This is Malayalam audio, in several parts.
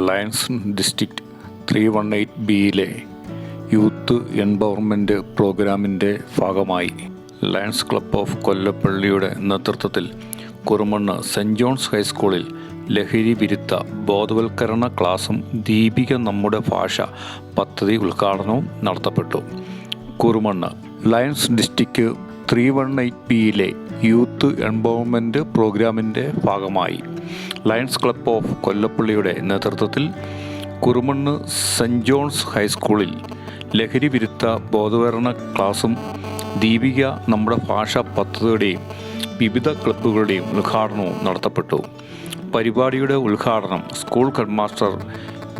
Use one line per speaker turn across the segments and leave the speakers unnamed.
ലയൺസ് ഡിസ്ട്രിക്റ്റ് 318ബിയിലെ യൂത്ത് എംപവർമെൻറ്റ് പ്രോഗ്രാമിൻ്റെ ഭാഗമായി ലയൺസ് ക്ലബ്ബ് ഓഫ് കൊല്ലപ്പള്ളിയുടെ നേതൃത്വത്തിൽ കുറുമണ്ണ് സെൻറ് ജോൺസ് ഹൈസ്കൂളിൽ ലഹരി വിരുദ്ധ ബോധവൽക്കരണ ക്ലാസും ദീപിക നമ്മുടെ ഭാഷ പദ്ധതി ഉദ്ഘാടനവും നടത്തപ്പെട്ടു. Kurumannu lions district 318ബിയിലെ youth empowerment പ്രോഗ്രാമിൻ്റെ ഭാഗമായി ലയൺസ് ക്ലബ്ബ് ഓഫ് കൊല്ലപ്പള്ളിയുടെ നേതൃത്വത്തിൽ കുറുമണ്ണ് സെൻറ് ജോൺസ് ഹൈസ്കൂളിൽ ലഹരി വിരുദ്ധ ബോധവൽക്കരണ ക്ലാസും ദീപിക നമ്മുടെ ഭാഷ പദ്ധതിയുടെയും വിവിധ ക്ലബ്ബുകളുടെയും ഉദ്ഘാടനവും നടത്തപ്പെട്ടു. പരിപാടിയുടെ ഉദ്ഘാടനം സ്കൂൾ ഹെഡ്മാസ്റ്റർ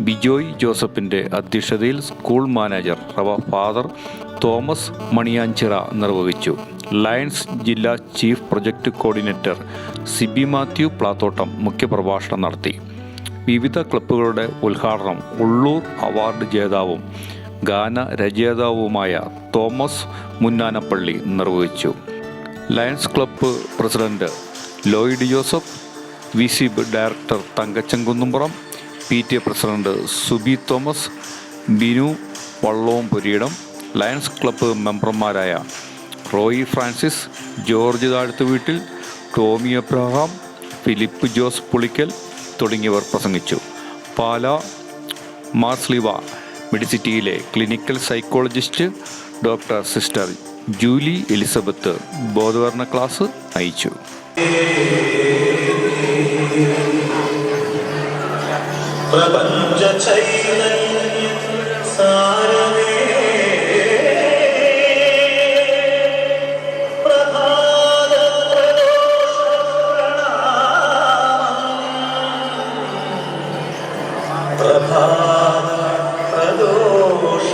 ബിജോയ് ജോസഫിൻ്റെ അധ്യക്ഷതയിൽ school manager father Thomas Maniyanchira നിർവഹിച്ചു. ലയൺസ് ജില്ലാ chief project coordinator Siby Mathew Plathottam മുഖ്യപ്രഭാഷണം നടത്തി. വിവിധ ക്ലബ്ബുകളുടെ ഉദ്ഘാടനം ഉള്ളൂർ അവാർഡ് ജേതാവും ഗാനരചയിതാവുമായ തോമസ് മുന്നാനപ്പള്ളി നിർവഹിച്ചു. Lions club president Lloyd Joseph, VC director Thankachan Kunnumpuram, PTA president Suby Thomas, Binu വള്ളവും പുരീടം, ലയൺസ് ക്ലബ്ബ് മെമ്പർമാരായ Roy Francis, George Thazhathuveettil, Tommy Abraham, Philip Jose Pulickal തുടങ്ങിയവർ പ്രസംഗിച്ചു. പാലാ മാർസ്ലിവ മെഡിസിറ്റിയിലെ clinical psychologist doctor sister Julie Elizabeth ബോധവൽക്കരണ ക്ലാസ് നയിച്ചു.
പ്രപഞ്ച ചൈതന്യ സാരമേ പ്രഭാത പ്രദോഷ പ്രണാമം പ്രഭാത പ്രദോഷ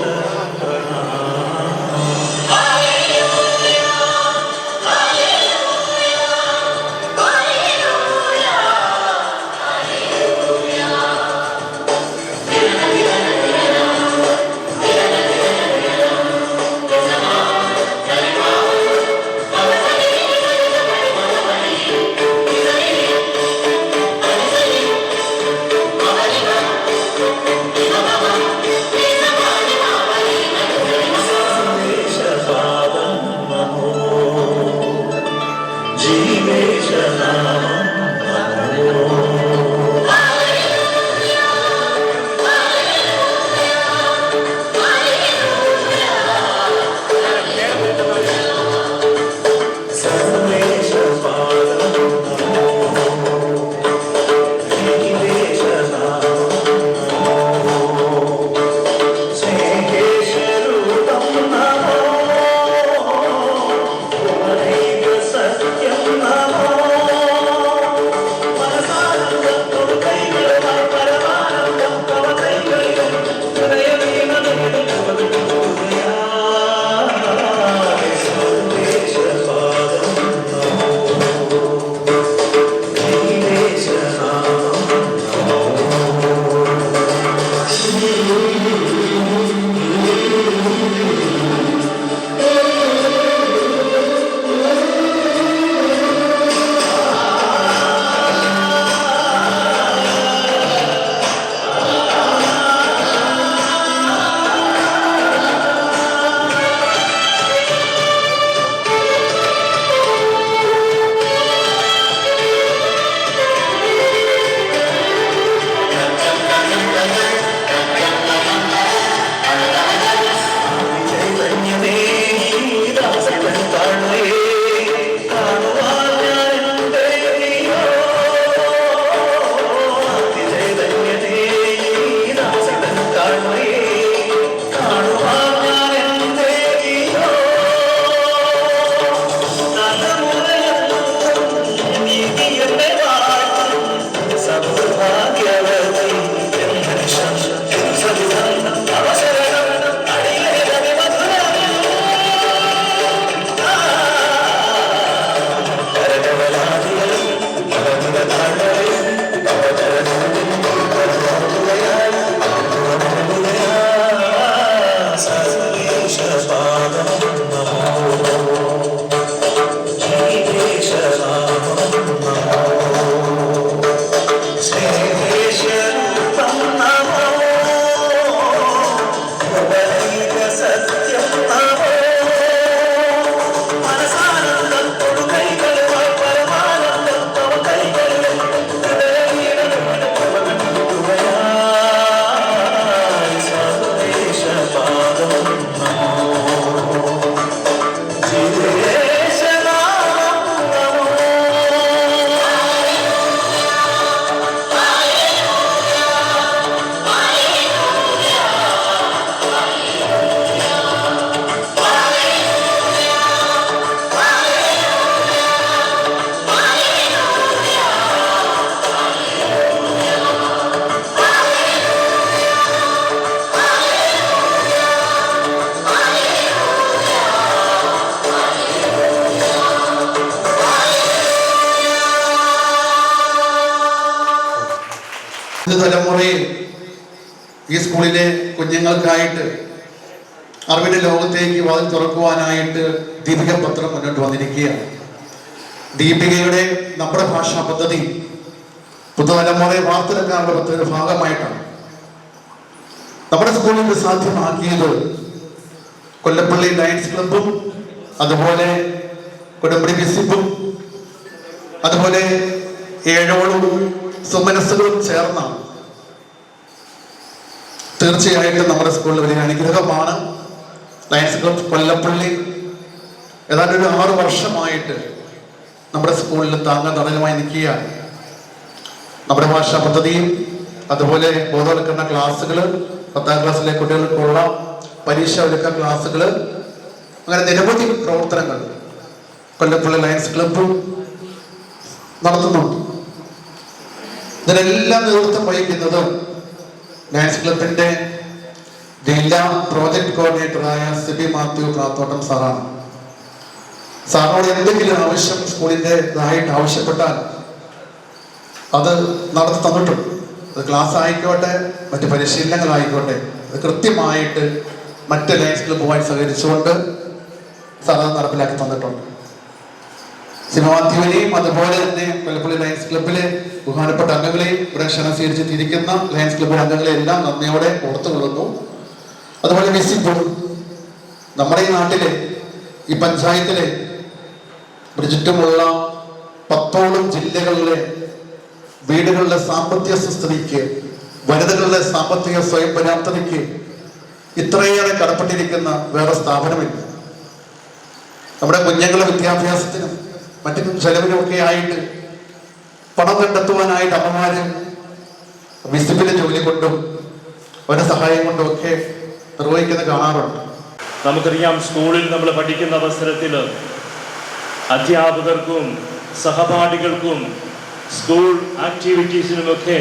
പുതുതലമുറയിൽ ഈ സ്കൂളിലെ കുഞ്ഞുങ്ങൾക്കായിട്ട് അറിവിന്റെ ലോകത്തേക്ക് വാതിൽ തുറക്കുവാനായിട്ട് ദീപിക പത്രം മുന്നോട്ട് വന്നിരിക്കുകയാണ്. ദീപികയുടെ നമ്മുടെ ഭാഷാ പദ്ധതി പുതുതലമുറയെ വാർത്തെടുക്കാനുള്ള പദ്ധതിയുടെ ഭാഗമായിട്ടാണ്. നമ്മുടെ സ്കൂളിൽ ഇത് സാധ്യമാക്കിയത് കൊല്ലപ്പള്ളി ലയൺസ് ക്ലബും അതുപോലെ കൊടുമ്പടി വിസിപ്പും അതുപോലെ 7 സുമനസ്സുകളും ചേർന്നാണ്. തീർച്ചയായിട്ടും നമ്മുടെ സ്കൂളിൽ വലിയ അനുഗ്രഹമാണ്. ലയൺസ് ക്ലബ് കൊല്ലപ്പള്ളി ഏതാണ്ട് ഒരു 6 വർഷമായിട്ട് നമ്മുടെ സ്കൂളിൽ താങ്ങാൻ തണലുമായി നിൽക്കുകയാണ്. നമ്മുടെ ഭാഷാ പദ്ധതിയും അതുപോലെ ബോധവൽക്കരണ ക്ലാസ്സുകൾ, 10ാം ക്ലാസ്സിലെ കുട്ടികൾക്കുള്ള പരീക്ഷ ഒരുക്ക ക്ലാസ്സുകൾ, അങ്ങനെ നിരവധി പ്രവർത്തനങ്ങൾ കൊല്ലപ്പള്ളി ലയൺസ് ക്ലബ് നടത്തുന്നുണ്ട്. ഇതിനെല്ലാം നേതൃത്വം വഹിക്കുന്നത് ലയൺസ് ക്ലബിന്റെ ജില്ലാ പ്രോജക്ട് കോർഡിനേറ്ററായ സിബി മാത്യു പ്രാത്തോട്ടം സാറാണ്. സാറിനോട് എന്തെങ്കിലും ആവശ്യം സ്കൂളിൻ്റെതായിട്ട് ആവശ്യപ്പെട്ടാൽ അത് നടത്തി തന്നിട്ടുണ്ട്. അത് ക്ലാസ് ആയിക്കോട്ടെ, മറ്റ് പരിശീലനങ്ങളായിക്കോട്ടെ, അത് കൃത്യമായിട്ട് മറ്റ് ലയൺസ് ക്ലബുമായി സഹകരിച്ചുകൊണ്ട് സാർ അത് നടപ്പിലാക്കി തന്നിട്ടുണ്ട്. സിനിമാത്യുവിനെയും അതുപോലെ തന്നെ കൊല്ലപ്പള്ളി ലയൺസ് ക്ലബിലെ ബഹുമാനപ്പെട്ട അംഗങ്ങളെയും ഇവിടെ ക്ഷണം സ്വീകരിച്ചിരിക്കുന്ന ലയൺസ് ക്ലബിലെ അംഗങ്ങളെ എല്ലാം നന്ദിയോടെ ഓർത്തുകൊള്ളുന്നു. അതുപോലെ വിസിപ്പും നമ്മുടെ ഈ നാട്ടിലെ ഈ പഞ്ചായത്തിലെ ചുറ്റുമുള്ള 10ഓളം ജില്ലകളിലെ വീടുകളുടെ സാമ്പത്തിക സുസ്ഥിതിക്ക്, വനിതകളുടെ സാമ്പത്തിക സ്വയം പര്യാപ്തതയ്ക്ക് ഇത്രയേറെ കടപ്പെട്ടിരിക്കുന്ന വേറെ സ്ഥാപനമില്ല. നമ്മുടെ കുഞ്ഞുങ്ങളുടെ വിദ്യാഭ്യാസത്തിനും മറ്റു ചെലവിനുമൊക്കെ ആയിട്ട് പണം കണ്ടെത്തുവാനായിട്ട് അമ്മമാര് വിസിബിലെ ജോലി കൊണ്ടും അവരുടെ സഹായം കൊണ്ടും ഒക്കെ നിർവഹിക്കുന്നത് കാണാറുണ്ട്.
നമുക്കറിയാം, സ്കൂളിൽ നമ്മൾ പഠിക്കുന്ന അവസരത്തിൽ അധ്യാപകർക്കും സഹപാഠികൾക്കും സ്കൂൾ ആക്ടിവിറ്റീസിനുമൊക്കെ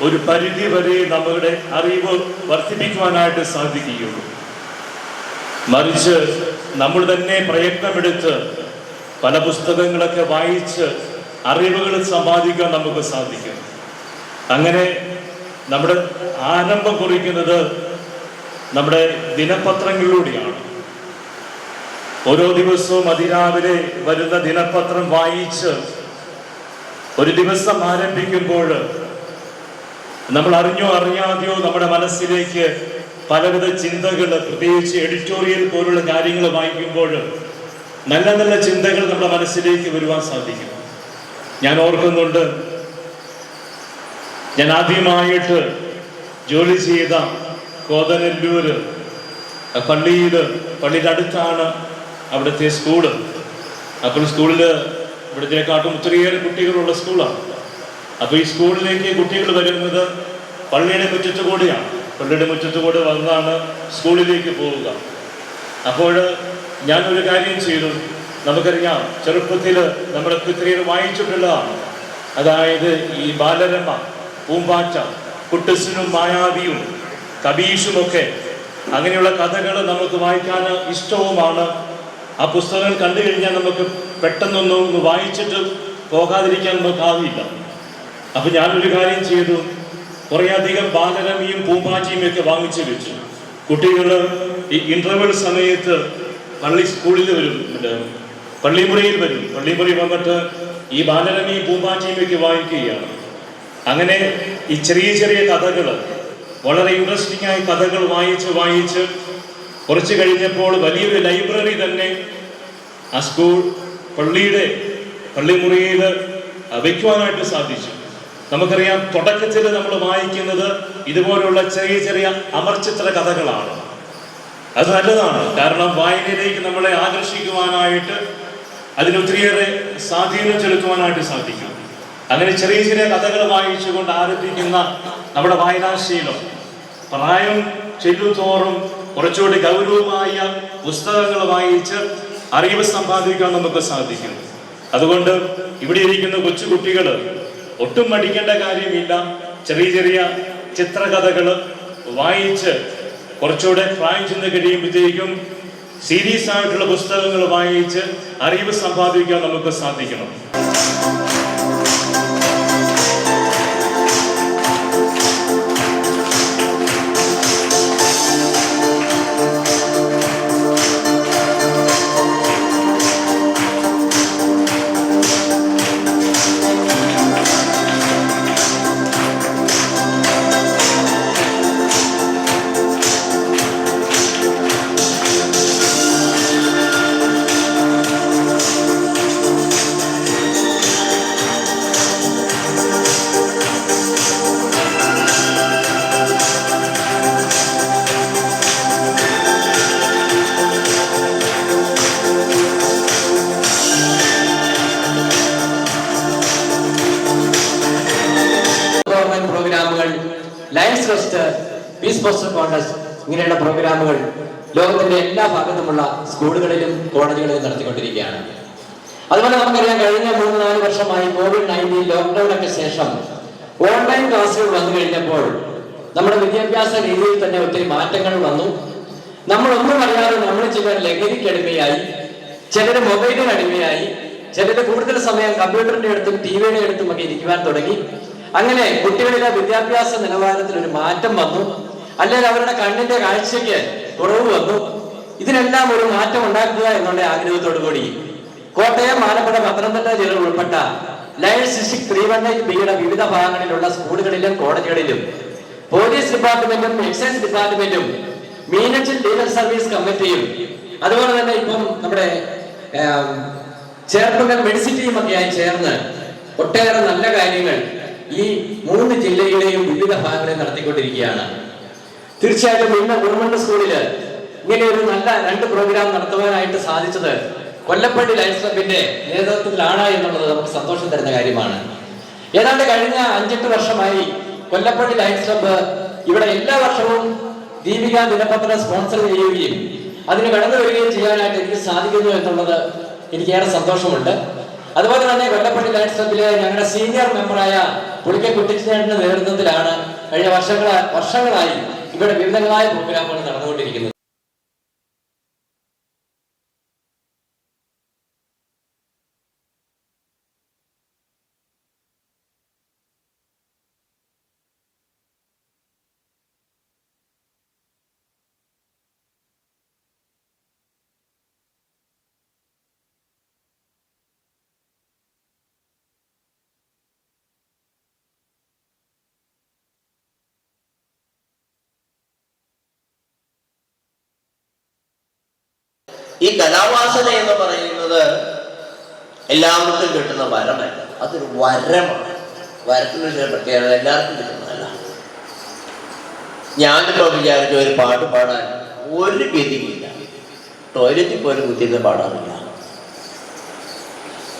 ഒരു പരിധി വരെ നമ്മുടെ അറിവ് വർദ്ധിപ്പിക്കുവാനായിട്ട് സാധിക്കുകയുള്ളൂ. മറിച്ച് നമ്മൾ തന്നെ പ്രയത്നമെടുത്ത് പല പുസ്തകങ്ങളൊക്കെ വായിച്ച് അറിവുകൾ സമ്പാദിക്കാൻ നമുക്ക് സാധിക്കും. അങ്ങനെ നമ്മുടെ ആരംഭം കുറിക്കുന്നത് നമ്മുടെ ദിനപത്രങ്ങളിലൂടെയാണ്. ഓരോ ദിവസവും അതിരാവിലെ വരുന്ന ദിനപത്രം വായിച്ച് ഒരു ദിവസം ആരംഭിക്കുമ്പോൾ നമ്മൾ അറിഞ്ഞോ അറിയാതെയോ നമ്മുടെ മനസ്സിലേക്ക് പലവിധ ചിന്തകൾ, പ്രത്യേകിച്ച് എഡിറ്റോറിയൽ പോലുള്ള കാര്യങ്ങൾ വായിക്കുമ്പോൾ നല്ല നല്ല ചിന്തകൾ നമ്മുടെ മനസ്സിലേക്ക് വരുവാൻ സാധിക്കും. ഞാൻ ഓർക്കുന്നുണ്ട്, ഞാൻ ആദ്യമായിട്ട് ജോലി ചെയ്ത കോതനെല്ലൂര് പള്ളിയുടെ അടുത്താണ് അവിടുത്തെ സ്കൂള്. അപ്പോൾ സ്കൂളിൽ ഇവിടത്തേക്കാട്ടും ഒത്തിരിയേറെ കുട്ടികളുള്ള സ്കൂളാണ്. അപ്പോൾ ഈ സ്കൂളിലേക്ക് കുട്ടികൾ വരുന്നത് പള്ളിയുടെ മുറ്റത്ത് കൂടെയാണ്. പള്ളിയുടെ മുറ്റത്ത് കൂടെ വന്നാണ് സ്കൂളിലേക്ക് പോവുക. അപ്പോൾ ഞാനൊരു കാര്യം ചെയ്തു. നമുക്കറിയാം, ചെറുപ്പത്തിൽ നമ്മളൊക്കെ ഇത്രയേറെ വായിച്ചിട്ടുള്ളതാണ്. അതായത് ഈ ബാലരമ, പൂമ്പാറ്റ, കുട്ടസിനും മായാവിയും കബീഷുമൊക്കെ, അങ്ങനെയുള്ള കഥകൾ നമുക്ക് വായിക്കാൻ ഇഷ്ടവുമാണ്. ആ പുസ്തകങ്ങൾ കണ്ടു കഴിഞ്ഞാൽ നമുക്ക് പെട്ടെന്നൊന്നും വായിച്ചിട്ട് പോകാതിരിക്കാൻ നമുക്കാവില്ല. അപ്പം ഞാനൊരു കാര്യം ചെയ്തു, കുറേയധികം ബാലരമയും പൂമ്പാറ്റയും ഒക്കെ വാങ്ങിച്ചു വെച്ചു. കുട്ടികൾ ഈ ഇന്റർവെൽ സമയത്ത് സ്കൂളിൽ വരും, പള്ളിമുറിയിൽ വരും. പള്ളിമുറി വന്നിട്ട് ഈ ബാലരമയും പൂമ്പാറ്റയും ഒക്കെ വായിക്കുകയാണ്. അങ്ങനെ ഈ ചെറിയ ചെറിയ കഥകൾ, വളരെ ഇൻട്രസ്റ്റിംഗ് ആയ കഥകൾ വായിച്ച് കുറച്ച് കഴിഞ്ഞപ്പോൾ വലിയൊരു ലൈബ്രറി തന്നെ ആ പള്ളിമുറിയിൽ വയ്ക്കുവാനായിട്ട് സാധിച്ചു. നമുക്കറിയാം, തുടക്കത്തിൽ നമ്മൾ വായിക്കുന്നത് ഇതുപോലുള്ള ചെറിയ ചെറിയ അമർചിത്ര കഥകളാണ്. അത് നല്ലതാണ്, കാരണം വായനയിലേക്ക് നമ്മളെ ആകർഷിക്കുവാനായിട്ട് അതിനൊത്തിരിയേറെ സ്വാധീനം ചെലുത്തുവാനായിട്ട് സാധിക്കും. അങ്ങനെ ചെറിയ ചെറിയ കഥകൾ വായിച്ചുകൊണ്ട് ആരംഭിക്കുന്ന നമ്മുടെ വായനാശീലം പ്രായം ചെല്ലുന്തോറും കുറച്ചുകൂടി ഗൗരവമായ പുസ്തകങ്ങൾ വായിച്ച് അറിവ് സമ്പാദിക്കാൻ നമുക്ക് സാധിക്കും. അതുകൊണ്ട് ഇവിടെ ഇരിക്കുന്ന കൊച്ചുകുട്ടികൾ ഒട്ടും മടിക്കേണ്ട കാര്യമില്ല. ചെറിയ ചെറിയ ചിത്രകഥകൾ വായിച്ച് കുറച്ചുകൂടെ പ്രായം ചെന്ന് കഴിയുമ്പോഴത്തേക്കും സീരീസ് ആയിട്ടുള്ള പുസ്തകങ്ങൾ വായിച്ച് അറിവ് സമ്പാദിക്കാൻ നമുക്ക് സാധിക്കണം.
Lions fest, peace poster contest ഇങ്ങനെയുള്ള പ്രോഗ്രാമുകൾ ലോകത്തിന്റെ എല്ലാ ഭാഗത്തുമുള്ള സ്കൂളുകളിലും കോളേജുകളിലും നടത്തിക്കൊണ്ടിരിക്കുകയാണ്. അതുപോലെ നമുക്കറിയാം, കഴിഞ്ഞ 3-4 വർഷമായി COVID-19 ലോക്ക്ഡൌൺ ഒക്കെ ശേഷം ഓൺലൈൻ ക്ലാസ്സുകൾ വന്നു കഴിഞ്ഞപ്പോൾ നമ്മുടെ വിദ്യാഭ്യാസ രീതിയിൽ തന്നെ ഒത്തിരി മാറ്റങ്ങൾ വന്നു. നമ്മളൊന്നും അറിയാതെ നമ്മൾ ചിലർ ലഹരിക്ക് അടിമയായി, ചിലർ മൊബൈലിന് അടിമയായി, ചിലർ കൂടുതൽ സമയം കമ്പ്യൂട്ടറിന്റെ അടുത്തും ടിവിയുടെ അടുത്തും ഒക്കെ ഇരിക്കുവാൻ തുടങ്ങി. അങ്ങനെ കുട്ടികളിലെ വിദ്യാഭ്യാസ നിലവാരത്തിൽ ഒരു മാറ്റം വന്നു, അല്ലെങ്കിൽ അവരുടെ കണ്ണിന്റെ കാഴ്ചയ്ക്ക് കുറവ് വന്നു. ഇതിനെല്ലാം ഒരു മാറ്റം ഉണ്ടാക്കുക എന്നുള്ള ആഗ്രഹത്തോടു കൂടി കോട്ടയം, ആലപ്പുഴ, പത്തനംതിട്ട ജില്ലകൾ ഉൾപ്പെട്ട ലയൺസ് ഡിസ്ട്രിക്ട് 318 വിവിധ ഭാഗങ്ങളിലുള്ള സ്കൂളുകളിലും കോളേജുകളിലും പോലീസ് ഡിപ്പാർട്ട്മെന്റും എക്സൈസ് ഡിപ്പാർട്ട്മെന്റും മീനച്ചിൽ ലീഗൽ സർവീസ് കമ്മിറ്റിയും അതുപോലെ തന്നെ ഇപ്പം നമ്മുടെ ചേർപ്പുങ്കൽ മെഡിസിറ്റിയും ഒക്കെയായി ചേർന്ന് ഒട്ടേറെ നല്ല കാര്യങ്ങൾ ഈ 3 ജില്ലയുടെയും വിവിധ ഭാഗങ്ങളിൽ നടത്തിക്കൊണ്ടിരിക്കുകയാണ്. തീർച്ചയായിട്ടും ഇന്ന് ഗവൺമെന്റ് സ്കൂളില് ഇങ്ങനെ ഒരു നല്ല 2 പ്രോഗ്രാം നടത്തുവാനായിട്ട് സാധിച്ചത് കൊല്ലപ്പള്ളി ലയൺസ് ക്ലബിന്റെ നേതൃത്വത്തിലാണ് എന്നുള്ളത് നമുക്ക് സന്തോഷം തരുന്ന കാര്യമാണ്. ഏതാണ്ട് കഴിഞ്ഞ 5-8 വർഷമായി കൊല്ലപ്പള്ളി ലയൺസ് ക്ലബ്ബ് ഇവിടെ എല്ലാ വർഷവും ദീപിക ദിനപത്രം സ്പോൺസർ ചെയ്യുകയും അതിന് കടന്നു വരികയും ചെയ്യാനായിട്ട് എനിക്ക് സാധിക്കുന്നു എന്നുള്ളത് എനിക്ക് ഏറെ സന്തോഷമുണ്ട്. അതുപോലെ തന്നെ കൊല്ലപ്പള്ളി ലയൺസ് ക്ലബ്ബിലെ ഞങ്ങളുടെ സീനിയർ മെമ്പറായ പുളിക്ക കുട്ടിച്ചേട്ടന്റെ നേതൃത്വത്തിലാണ് കഴിഞ്ഞ വർഷങ്ങളായി ഇവിടെ വിവിധങ്ങളായ പ്രോഗ്രാമുകൾ നടന്നുകൊണ്ടിരിക്കുന്നത്.
ഈ കലാവാസന എന്ന് പറയുന്നത് എല്ലാവർക്കും കിട്ടുന്ന വരമല്ല, അതൊരു വരമാണ്. വരത്തിന് ചില പ്രത്യേകത എല്ലാവർക്കും കിട്ടുന്നതല്ല. ഞാനിപ്പോ വിചാരിച്ച ഒരു പാട്ട് പാടാൻ ഒരു ഗതിയില്ല, ടോയ്ലറ്റിൽ പോലും കുത്തിയിരുന്ന് പാടാറില്ല.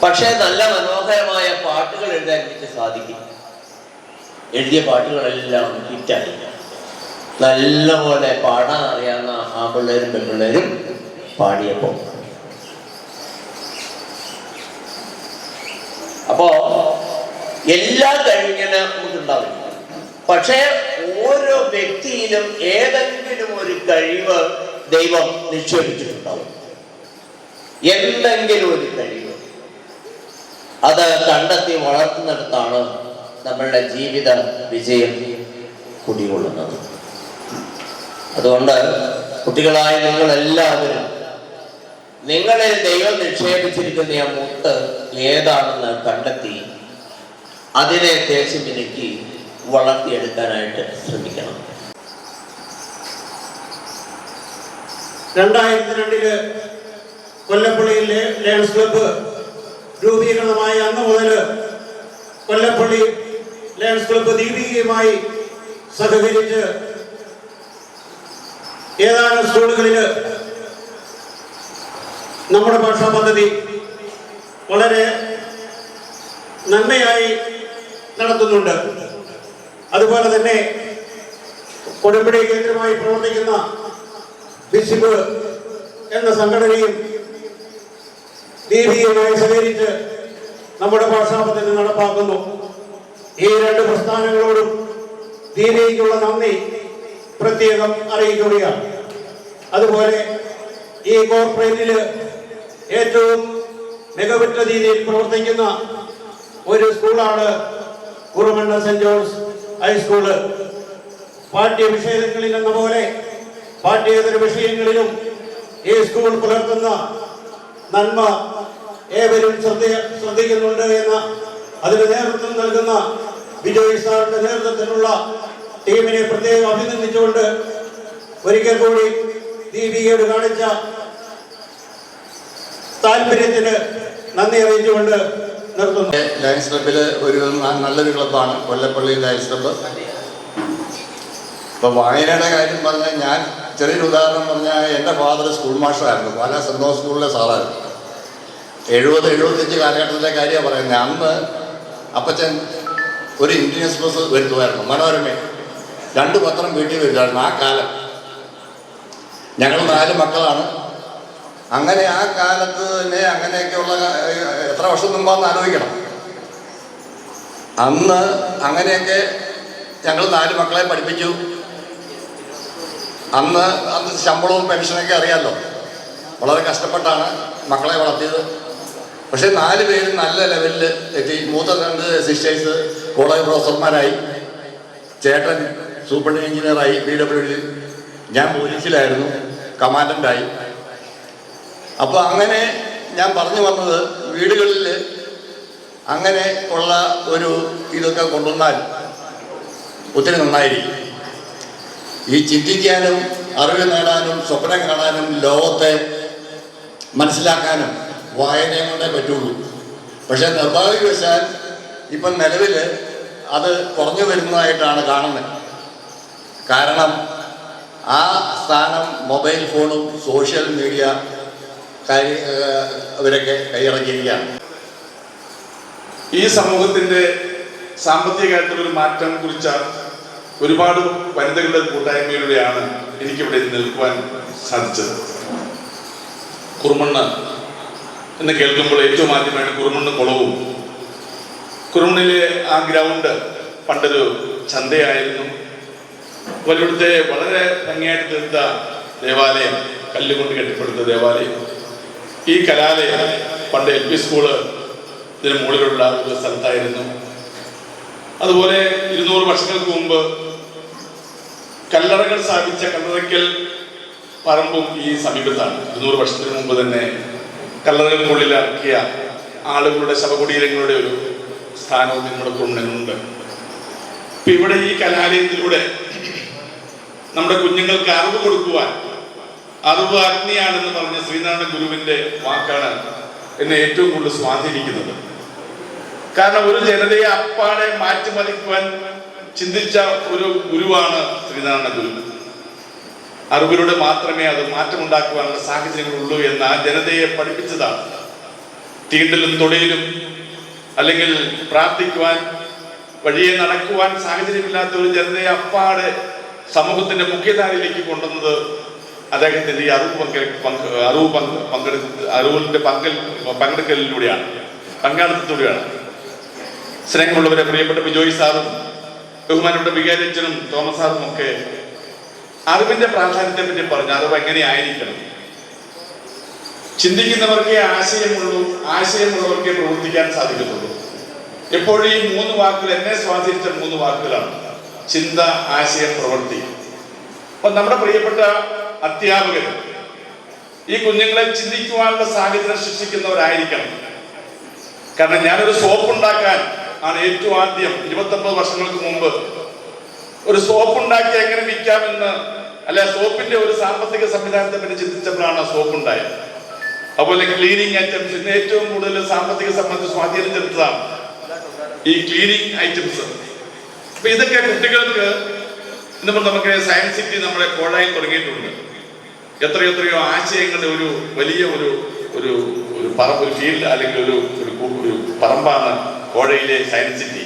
പക്ഷെ നല്ല മനോഹരമായ പാട്ടുകൾ എഴുതാൻ എനിക്ക് സാധിക്കും. എഴുതിയ പാട്ടുകളെല്ലാം ഹിറ്റായി. നല്ലപോലെ പാടാൻ അറിയാവുന്ന ആൺപിള്ളേരും പെൺപിള്ളേരും പാടിയപ്പോ അപ്പോ എല്ലാ കഴിവിനും നമുക്കുണ്ടാവില്ല. പക്ഷേ ഓരോ വ്യക്തിയിലും ഏതെങ്കിലും ഒരു കഴിവ് ദൈവം നിക്ഷേപിച്ചിട്ടുണ്ടാവും. എന്തെങ്കിലും ഒരു കഴിവ് അത് കണ്ടെത്തി വളർത്തുന്നിടത്താണ് നമ്മളുടെ ജീവിത വിജയം കുടികൊള്ളുന്നത്. അതുകൊണ്ട് കുട്ടികളായ നിങ്ങളെല്ലാവരും നിങ്ങളിൽ ദൈവം നിക്ഷേപിച്ചിരിക്കുന്ന ആ മുത്ത് ഏതാണെന്ന് കണ്ടെത്തി അതിനെ തേച്ച് മിനുക്കി വളർത്തിയെടുക്കാനായിട്ട് ശ്രമിക്കണം.
2002 കൊല്ലപ്പള്ളിയിലെ ലയൺസ് ക്ലബ്ബ് രൂപീകരണമായ അന്ന് മുതൽ കൊല്ലപ്പള്ളി ലയൺസ് ക്ലബ്ബ് ദീപികയുമായി സഹകരിച്ച് ഏതാനും സ്കൂളുകളിൽ നമ്മുടെ ഭാഷാ പദ്ധതി വളരെ നന്മയായി നടത്തുന്നുണ്ട്. അതുപോലെ തന്നെ കൊടുമ്പിടി കേന്ദ്രമായി പ്രവർത്തിക്കുന്ന വിസിബ് എന്ന സംഘടനയും ദീപികയുമായി സഹകരിച്ച് നമ്മുടെ ഭാഷാ പദ്ധതി നടപ്പാക്കുന്നു. ഈ 2 പ്രസ്ഥാനങ്ങളോടും ദീപികയ്ക്കുള്ള നന്ദി പ്രത്യേകം അറിയിക്കുകയാണ്. അതുപോലെ ഈ കോർപ്പറേറ്റിൽ ഏറ്റവും മികവുറ്റ രീതിയിൽ പ്രവർത്തിക്കുന്ന ഒരു സ്കൂളാണ് കുറുമണ്ണ സെന്റ് ജോൺസ് ഹൈസ്കൂള്. പാഠ്യവിഷയങ്ങളിൽ എന്ന പോലെ പാഠ്യേതര വിഷയങ്ങളിലും ഈ സ്കൂൾ പുലർത്തുന്ന നന്മ ഏവരും ശ്രദ്ധിക്കുന്നുണ്ട് എന്ന് അതിന് നേതൃത്വം നൽകുന്ന വിജയ് സാറിന്റെ നേതൃത്വത്തിലുള്ള ടീമിനെ പ്രത്യേകം അഭിനന്ദിച്ചുകൊണ്ട് ഒരിക്കൽ കൂടി ദീപികയോട് കാണിച്ച താല്പര്യത്തിന് നന്ദി അറിയിച്ചുകൊണ്ട് നിർത്തുന്നു.
ലയൺസ് ക്ലബ്ബിൽ ഒരു നല്ലൊരു ക്ലബ്ബാണ് കൊല്ലപ്പള്ളി ലയൺസ് ക്ലബ്ബ്. ഇപ്പോൾ വായനയുടെ കാര്യം പറഞ്ഞാൽ ഞാൻ ചെറിയൊരു ഉദാഹരണം പറഞ്ഞാൽ എൻ്റെ ഫാദർ സ്കൂൾ മാസ്റ്ററായിരുന്നു. പാലാ സെൻറ് തോമസ് സ്കൂളിലെ സാറായിരുന്നു. 70-75 കാലഘട്ടത്തിലെ കാര്യമാണ് പറയുന്നത്. അന്ന് അപ്പച്ചൻ ഒരു ഇൻഡിയൻ എക്സ്പ്രസ് വരുത്തുമായിരുന്നു, മനോരമ. 2 പത്രം വീട്ടിൽ വരുമായിരുന്നു ആ കാലം. ഞങ്ങൾ 4 മക്കളാണ്. അങ്ങനെ ആ കാലത്ത് തന്നെ അങ്ങനെയൊക്കെയുള്ള എത്ര വർഷം മുമ്പാന്ന് ആലോചിക്കണം. അന്ന് അങ്ങനെയൊക്കെ ഞങ്ങൾ 4 മക്കളെ പഠിപ്പിച്ചു. അന്ന് ശമ്പളവും പെൻഷനൊക്കെ അറിയാമല്ലോ. വളരെ കഷ്ടപ്പെട്ടാണ് മക്കളെ വളർത്തിയത്. പക്ഷെ 4 പേരും നല്ല ലെവലിൽ എത്തി. മൂത്ത 2 സിസ്റ്റേഴ്സ് കോളേജ് പ്രൊഫസർമാരായി, ചേട്ടൻ സൂപ്രണ്ട് എഞ്ചിനീയറായി PWD, ഞാൻ പോലീസിലായിരുന്നു, കമാൻഡൻ്റായി. അപ്പോൾ അങ്ങനെ ഞാൻ പറഞ്ഞു വന്നത് വീടുകളിൽ അങ്ങനെ ഉള്ള ഒരു ഇതൊക്കെ കൊണ്ടുവന്നാൽ ഒത്തിരി നന്നായിരിക്കും. ഈ ചിന്തിക്കാനും അറിവ് നേടാനും സ്വപ്നം കാണാനും ലോകത്തെ മനസ്സിലാക്കാനും വായനയും കൊണ്ടേ പറ്റുള്ളൂ. പക്ഷെ നിർഭാഗ്യവശാൽ ഇപ്പം നിലവിൽ അത് കുറഞ്ഞു വരുന്നതായിട്ടാണ് കാണുന്നത്. കാരണം ആ സ്ഥാനം മൊബൈൽ ഫോണും സോഷ്യൽ മീഡിയ അവരൊക്കെ കൈയടക്കിയിരിക്കുകയാണ്.
ഈ സമൂഹത്തിൻ്റെ സാമ്പത്തിക കാര്യത്തിലൊരു മാറ്റം കുറിച്ച ഒരുപാട് വനിതകളുടെ കൂട്ടായ്മയിലൂടെയാണ് എനിക്കിവിടെ നിൽക്കുവാൻ സാധിച്ചത്. കുറുമണ്ണ് എന്ന് കേൾക്കുമ്പോൾ ഏറ്റവും ആദ്യമായിട്ട് കുറുമണ്ണ് കുളവും, കുറുമണ്ണിലെ ആ ഗ്രൗണ്ട് പണ്ടൊരു ചന്തയായിരുന്നു. ഇവിടുത്തെ വളരെ ഭംഗിയായിട്ട് തീർത്ത ദേവാലയം, കല്ലുകൊണ്ട് കെട്ടിപ്പടുത്ത ദേവാലയം, ഈ കലാലയം പണ്ട് LP സ്കൂള് ഇതിന് മുകളിലുള്ള ഒരു സ്ഥലത്തായിരുന്നു. അതുപോലെ 200 വർഷങ്ങൾക്ക് മുമ്പ് കല്ലറകൾ സ്ഥാപിച്ച കല്ലറയ്ക്കൽ പറമ്പും ഈ സമീപത്താണ്. 200 വർഷത്തിന് മുമ്പ് തന്നെ കല്ലറകൾക്കുള്ളിൽ ഇറക്കിയ ആളുകളുടെ ശവകുടീരങ്ങളുടെ ഒരു സ്ഥാനവും നമ്മുടെ കുറുമണ്ണിനുണ്ട്. ഇപ്പം ഇവിടെ ഈ കലാലയത്തിലൂടെ നമ്മുടെ കുഞ്ഞുങ്ങൾക്ക് അറിവ് കൊടുക്കുവാൻ, അറിവ് അഗ്നിയാണെന്ന് പറഞ്ഞ ശ്രീനാരായണ ഗുരുവിൻ്റെ വാക്കാണ് എന്നെ ഏറ്റവും കൂടുതൽ സ്വാധീനിക്കുന്നത്. കാരണം ഒരു ജനതയെ അപ്പാടെ മാറ്റിമറിക്കുവാൻ ചിന്തിച്ച ഒരു ഗുരുവാണ് ശ്രീനാരായണ ഗുരു. അറിവിലൂടെ മാത്രമേ അത് മാറ്റമുണ്ടാക്കുവാനുള്ള സാഹചര്യങ്ങളുള്ളൂ എന്ന് ആ ജനതയെ പഠിപ്പിച്ചതാണ്. തീണ്ടലും തൊടയിലും അല്ലെങ്കിൽ പ്രാർത്ഥിക്കുവാൻ, വഴിയെ നടക്കുവാൻ സാഹചര്യമില്ലാത്ത ഒരു ജനതയെ അപ്പാടെ സമൂഹത്തിന്റെ മുഖ്യധാരയിലേക്ക് കൊണ്ടുവന്നത് അദ്ദേഹത്തിന്റെ ഈ അറിവിന്റെ പങ്കെടുക്കലിലൂടെയാണ്, പങ്കാളിത്തത്തിലൂടെയാണ്. സ്നേഹമുള്ളവരെ, പ്രിയപ്പെട്ട ബിജോയ് സാറും ബഹുമാനപ്പെട്ട വികാരിയച്ഛനും തോമസ് സാറും ഒക്കെ അറിവിന്റെ പ്രാധാന്യത്തെ പറ്റി പറഞ്ഞു. അറിവ് എങ്ങനെയായിരിക്കണം? ചിന്തിക്കുന്നവർക്കേ ആശയമുള്ളൂ, ആശയമുള്ളവർക്കേ പ്രവർത്തിക്കാൻ സാധിക്കത്തുള്ളൂ. എപ്പോഴും ഈ 3 വാക്കുകൾ എന്നെ സ്വാധീനിച്ച 3 വാക്കുകളാണ്: ചിന്ത, ആശയം, പ്രവൃത്തി. അപ്പൊ നമ്മുടെ പ്രിയപ്പെട്ട അധ്യാപകർ ഈ കുഞ്ഞുങ്ങളെ ചിന്തിക്കുവാനുള്ള സാഹചര്യം സൃഷ്ടിക്കുന്നവരായിരിക്കണം. കാരണം ഞാനൊരു സോപ്പ് ഉണ്ടാക്കാൻ ആണ് ഏറ്റവും ആദ്യം 29 വർഷങ്ങൾക്ക് മുമ്പ് ഒരു സോപ്പ് ഉണ്ടാക്കി എങ്ങനെ വിൽക്കാമെന്ന്, അല്ലെ സോപ്പിന്റെ ഒരു സാമ്പത്തിക സംവിധാനത്തെ പറ്റി ചിന്തിച്ചപ്പോഴാണ് സോപ്പ് ഉണ്ടായത്. അതുപോലെ ക്ലീനിങ് ഐറ്റംസ് ഇന്ന് ഏറ്റവും കൂടുതൽ സാമ്പത്തിക സംബന്ധിച്ച് സ്വാധീനം ചെലുത്തതാണ് ഈ ക്ലീനിങ് ഐറ്റംസ്. അപ്പൊ ഇതൊക്കെ കുട്ടികൾക്ക് ഇന്നിപ്പോൾ നമുക്ക് സയൻസ് സിറ്റി നമ്മുടെ കോഴയിൽ തുടങ്ങിയിട്ടുണ്ട്. എത്രയോ ആശയങ്ങളുടെ ഒരു വലിയ ഒരു ഫീൽഡ് അല്ലെങ്കിൽ ഒരു പറമ്പാണ് കോഴയിലെ സയൻസ് സിറ്റി.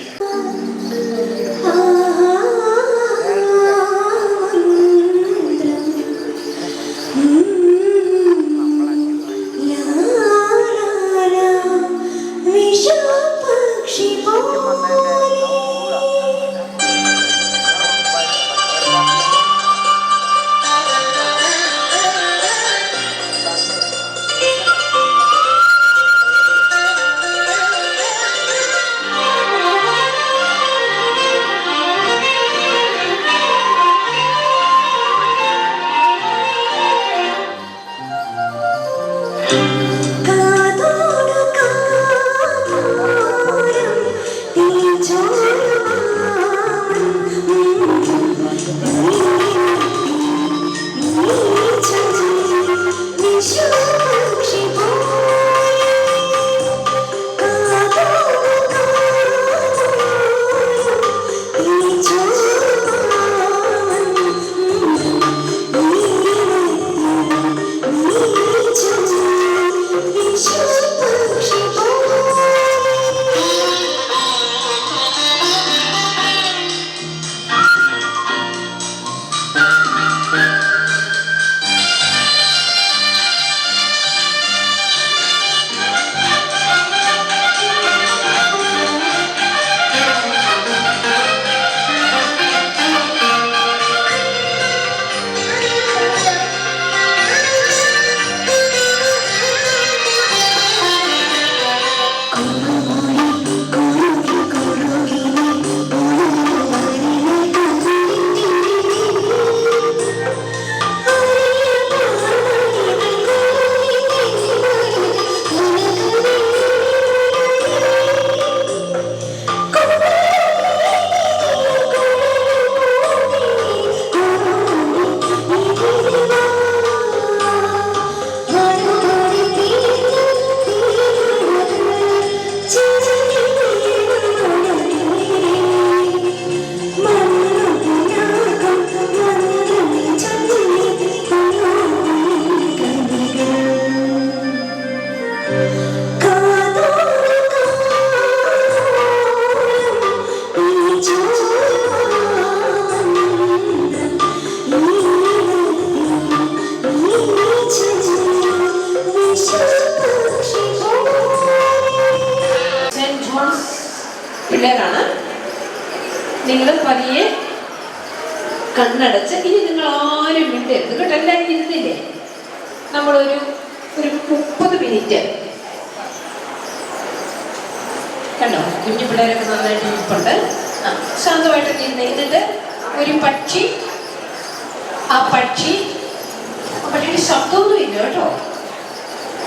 കണ്ണടച്ച് ഇനി നിങ്ങൾ ആരും മിണ്ടരുത് കേട്ടോ. എല്ലാവരും ഇരുന്നില്ലേ? നമ്മളൊരു 30 മിനിറ്റ് കണ്ടോ, കുഞ്ഞു പിള്ളേരൊക്കെ നന്നായിട്ട് ഇരിപ്പുണ്ട്. ശാന്തമായിട്ടൊക്കെ ഇരുന്നിട്ട് ഒരു പക്ഷി, ആ പക്ഷിയുടെ ശബ്ദമൊന്നും ഇല്ല കേട്ടോ.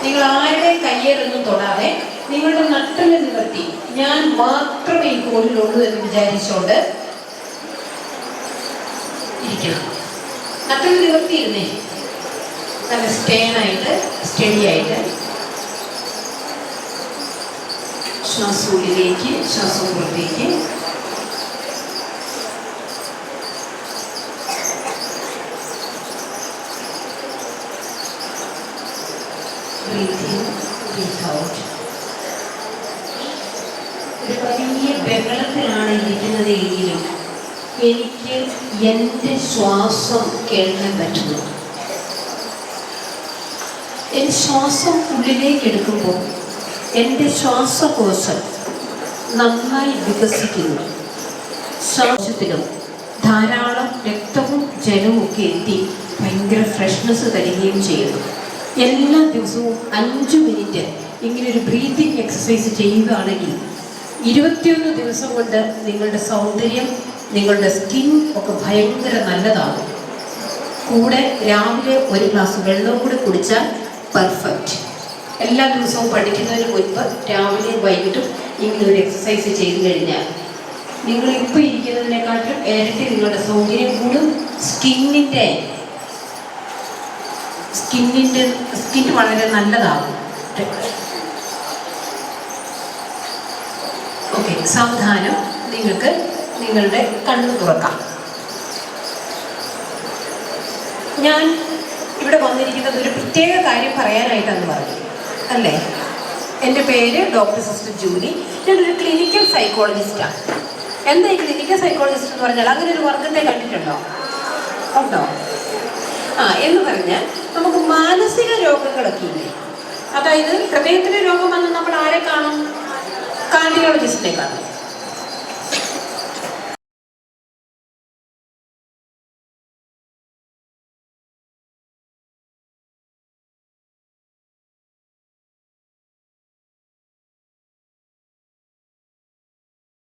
നിങ്ങൾ ആരുടെയും കയ്യേറൊന്നും തൊടാതെ നിങ്ങളുടെ നട്ടല് നിവർത്തി ഞാൻ മാത്രമേ ഈ കോളിലുള്ളൂ എന്ന് വിചാരിച്ചോണ്ട് ഇരിക്കണം. നട്ടല് നിവർത്തിയിരുന്നേ, നല്ല സ്റ്റേണായിട്ട് സ്റ്റഡി ആയിട്ട്. ശ്വാസം ഉള്ളിലേക്ക്, ശ്വാസം പുറത്തേക്ക്. Breathe in, breathe out. ഒരു വലിയ ബഹളത്തിലാണ് ഇരിക്കുന്നത് എങ്കിലും എനിക്ക് എൻ്റെ ശ്വാസം കേൾക്കാൻ പറ്റുന്നു. എൻ്റെ ശ്വാസം ഉള്ളിലേക്ക് എടുക്കുമ്പോൾ എൻ്റെ ശ്വാസകോശം നന്നായി വികസിക്കുന്നു. ശ്വാസത്തിലും ധാരാളം രക്തവും ജലവും ഒക്കെ എത്തി ഭയങ്കര ഫ്രഷ്നെസ് തരികയും ചെയ്യുന്നു. എല്ലാ ദിവസവും 5 മിനിറ്റ് ഇങ്ങനൊരു ബ്രീതിങ് എക്സസൈസ് ചെയ്യുകയാണെങ്കിൽ 21 ദിവസം കൊണ്ട് നിങ്ങളുടെ സൗന്ദര്യം, നിങ്ങളുടെ സ്കിൻ ഒക്കെ ഭയങ്കര നല്ലതാകും. കൂടെ രാവിലെ ഒരു ഗ്ലാസ് വെള്ളവും കൂടെ കുടിച്ചാൽ പെർഫെക്റ്റ്. എല്ലാ ദിവസവും പഠിക്കുന്നതിന് മുൻപ് രാവിലെയും വൈകിട്ടും ഇങ്ങനൊരു എക്സസൈസ് ചെയ്തു കഴിഞ്ഞാൽ നിങ്ങൾ ഇപ്പോൾ ഇരിക്കുന്നതിനെക്കാട്ടും ഇരട്ടി നിങ്ങളുടെ സൗന്ദര്യം കൂടും. സ്കിൻ വളരെ നല്ലതാകും. ഓക്കെ, സാവധാനം നിങ്ങൾക്ക് നിങ്ങളുടെ കണ്ണ് തുറക്കാം. ഞാൻ ഇവിടെ വന്നിരിക്കുന്നത് ഒരു പ്രത്യേക കാര്യം പറയാനായിട്ടാണ് പറഞ്ഞു അല്ലേ? എൻ്റെ പേര് ഡോക്ടർ സിസ്റ്റർ ജൂലി. ഞാനൊരു ക്ലിനിക്കൽ സൈക്കോളജിസ്റ്റാണ്. എന്താ ഈ ക്ലിനിക്കൽ സൈക്കോളജിസ്റ്റ് എന്ന് പറഞ്ഞാൽ അങ്ങനെ ഒരു വർഗത്തെ കണ്ടിട്ടുണ്ടോ? ഉണ്ടോ? എന്ന് പറഞ്ഞാൽ നമുക്ക് മാനസിക രോഗങ്ങളൊക്കെ ഇല്ലേ? അതായത് ഹൃദയത്തിൻ്റെ രോഗം വന്ന് നമ്മൾ ആരെ കാണും? കാർഡിയോളജിസ്റ്റിനെ കാണും.